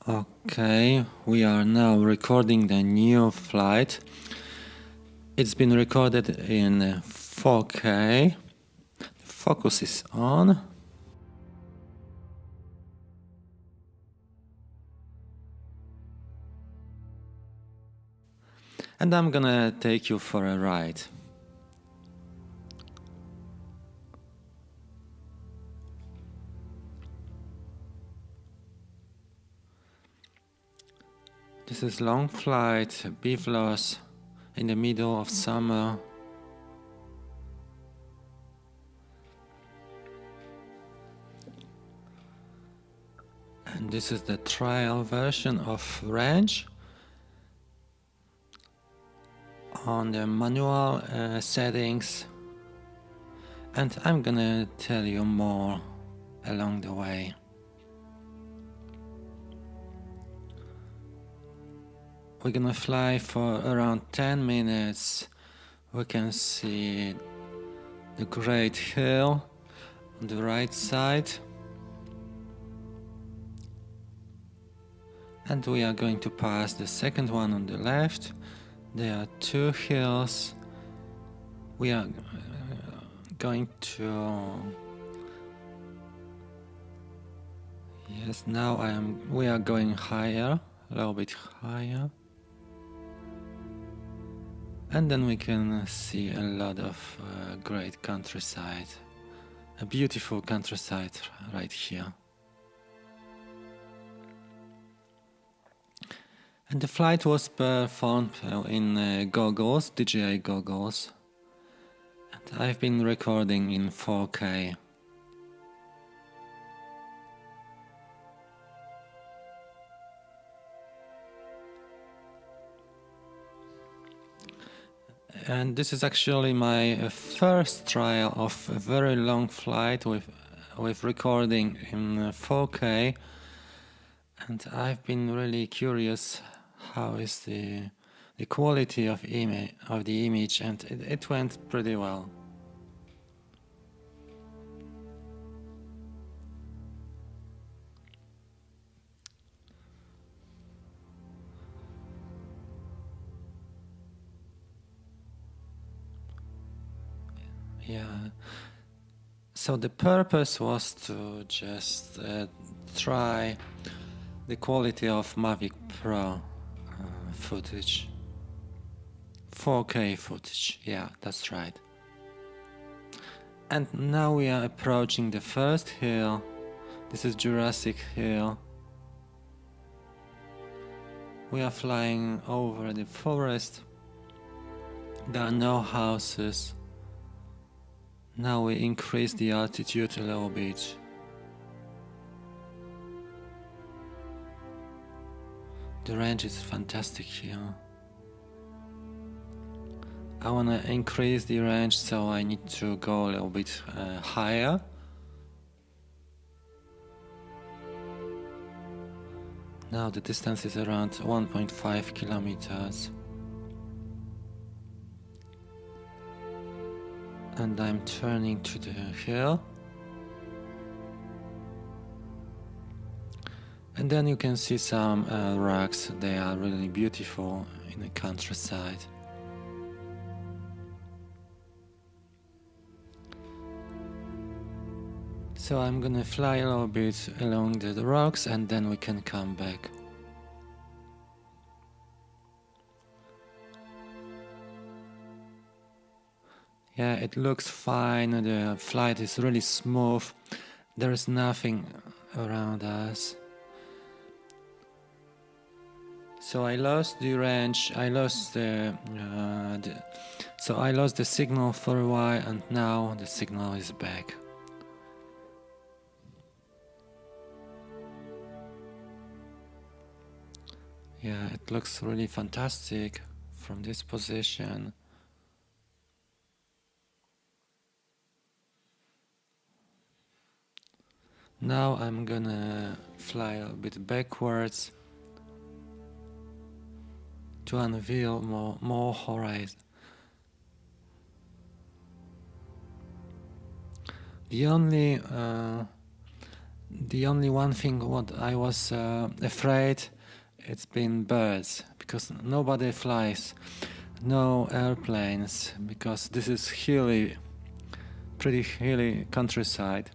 Okay, we are now recording the new flight. It's been recorded in 4K. Focus is on. And I'm gonna take you for a ride. This is long flight, Biflos, in the middle of summer. And this is the trial version of range on the manual settings. And I'm gonna tell you more along the way. We're gonna fly for around 10 minutes. We can see the Great Hill on the right side. And we are going to pass the second one on the left. There are two hills. We are going to... Yes, now we are going higher, a little bit higher. And then we can see a lot of great countryside, a beautiful countryside right here. And the flight was performed in goggles, DJI goggles, and I've been recording in 4K. And this is actually my first trial of a very long flight with recording in 4K, and I've been really curious how is the quality of the image, and it went pretty well. Yeah. So the purpose was to just try the quality of Mavic Pro footage. 4K footage, yeah, that's right. And now we are approaching the first hill. This is Jurassic Hill. We are flying over the forest. There are no houses. Now we increase the altitude a little bit. The range is fantastic here. I wanna increase the range, so I need to go a little bit higher. Now the distance is around 1.5 kilometers. And I'm turning to the hill. And then you can see some rocks. They are really beautiful in the countryside. So I'm gonna fly a little bit along the rocks and then we can come back. Yeah, it looks fine. The flight is really smooth. There is nothing around us. So I lost the range. I lost the signal for a while, and now the signal is back. Yeah, it looks really fantastic from this position. Now I'm gonna fly a bit backwards to unveil more horizon. The only The only one thing what I was afraid, it's been birds, because nobody flies, no airplanes, because this is hilly, pretty hilly countryside.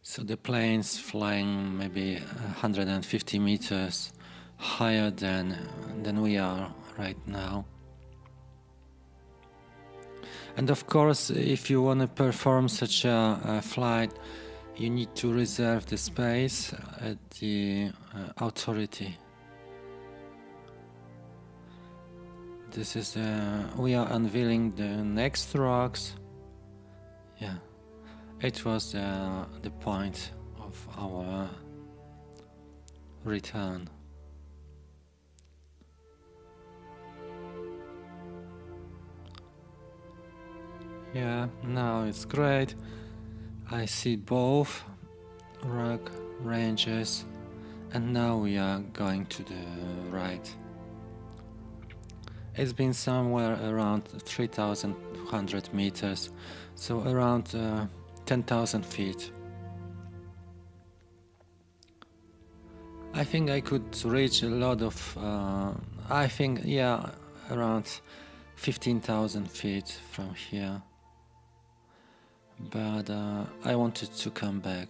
So the planes flying maybe 150 meters higher than we are right now. And of course, if you want to perform such a flight, you need to reserve the space at the authority. This is we are unveiling the next rocks. Yeah, it was the point of our return. Yeah, now it's great. I see both rock ranges, and now we are going to the right. It's been somewhere around 3,200 meters, so around 10,000 feet. I think I could reach a lot of, I think, yeah, around 15,000 feet from here. But I wanted to come back.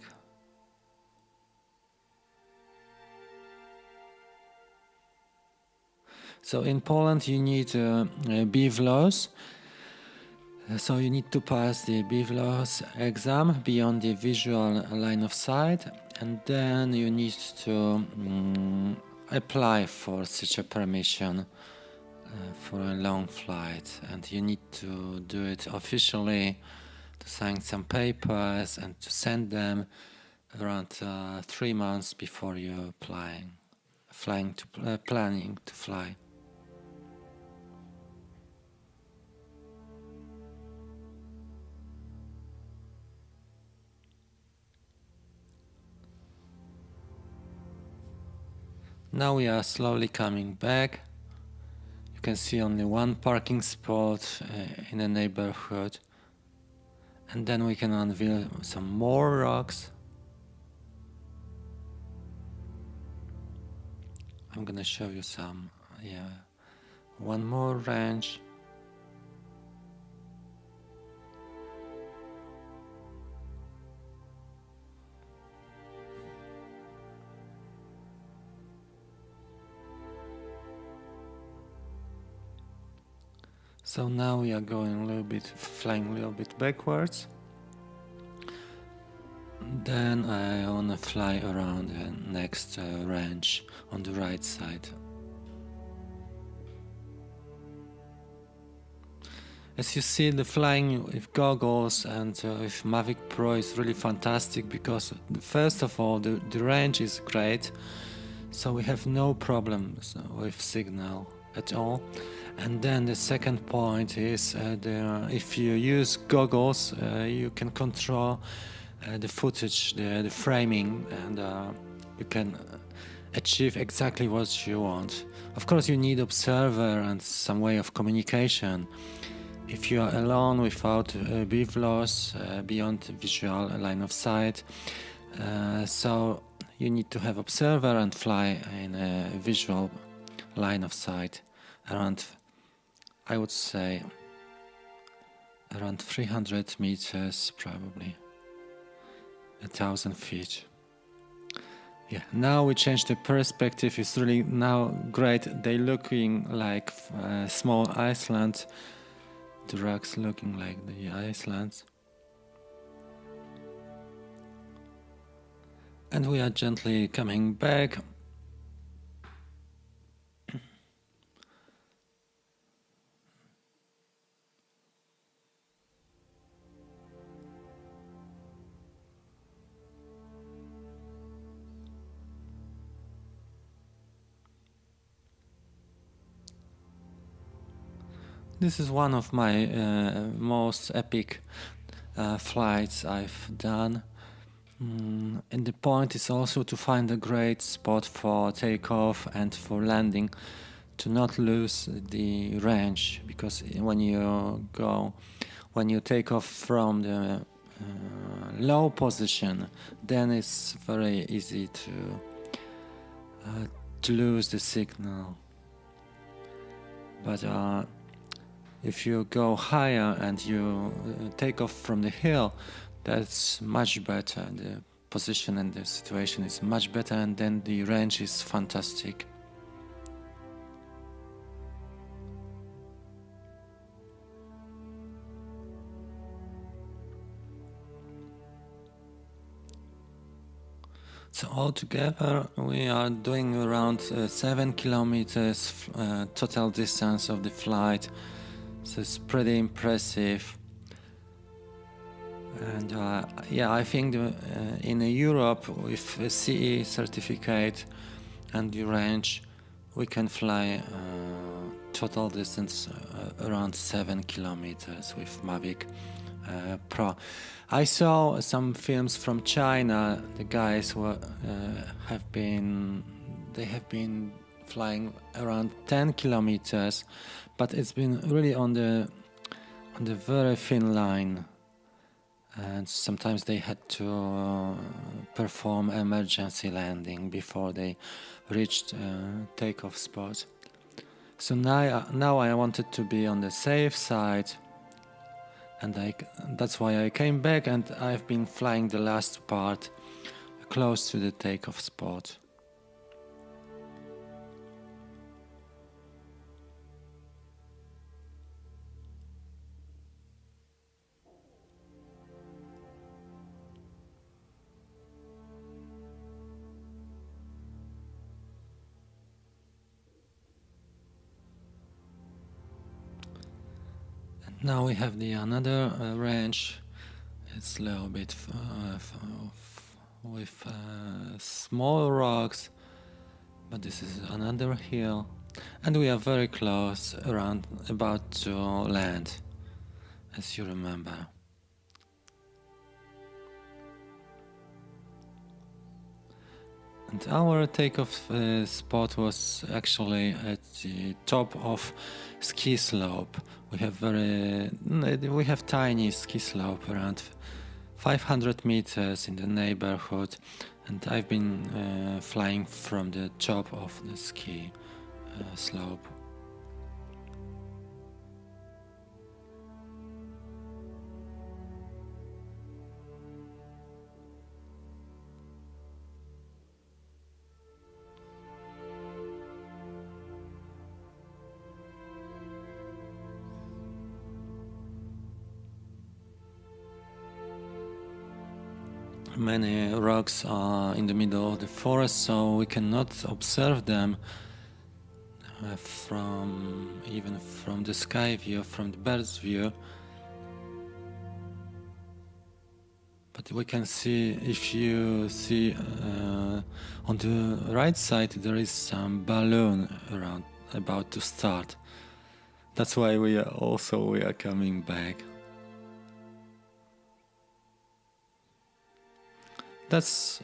So in Poland you need BVLOS. So you need to pass the BVLOS exam beyond the visual line of sight, and then you need to apply for such a permission for a long flight, and you need to do it officially, to sign some papers and to send them around 3 months before you're planning to fly. Now we are slowly coming back. You can see only one parking spot in a neighborhood, and then we can unveil some more rocks. I'm gonna show you some, one more range. So now we are going flying a little bit backwards. Then I wanna fly around the next range on the right side. As you see, the flying with goggles and with Mavic Pro is really fantastic, because first of all the range is great, so we have no problems with signal at all. And then the second point is if you use goggles, you can control the footage, the framing, and you can achieve exactly what you want. Of course, you need observer and some way of communication. If you are alone without BVLOS beyond visual line of sight, so you need to have observer and fly in a visual line of sight around, I would say, around 300 meters, probably 1,000 feet. Yeah, now we change the perspective. It's really now great. They looking like small Iceland. The rocks looking like the Icelands. And we are gently coming back. This is one of my most epic flights I've done. And the point is also to find a great spot for takeoff and for landing, to not lose the range, because when you take off from the low position, then it's very easy to lose the signal. But if you go higher and you take off from the hill, that's much better. The position and the situation is much better, and then the range is fantastic. So altogether we are doing around 7 kilometers total distance of the flight. So it's pretty impressive. And yeah, I think in Europe with a CE certificate and the range, we can fly total distance around 7 kilometers with Mavic Pro. I saw some films from China. The guys have been flying around 10 kilometers, but it's been really on the very thin line. And sometimes they had to perform emergency landing before they reached takeoff spot. So now I wanted to be on the safe side, and that's why I came back, and I've been flying the last part close to the takeoff spot. Now we have the another range. It's a little bit with small rocks, but this is another hill, and we are very close, about to land, as you remember. And our takeoff spot was actually at the top of ski slope. We have tiny ski slope around 500 meters in the neighborhood, and I've been flying from the top of the ski slope. Many rocks are in the middle of the forest, so we cannot observe them even from the sky view, from the bird's view. But we can see, if you see on the right side, there is some balloon about to start. That's why we are coming back. This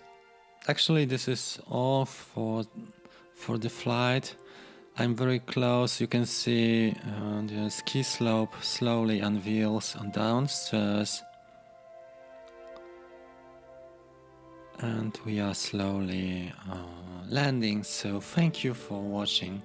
is all for the flight. I'm very close. You can see the ski slope slowly unveils on downstairs, and we are slowly landing. So thank you for watching.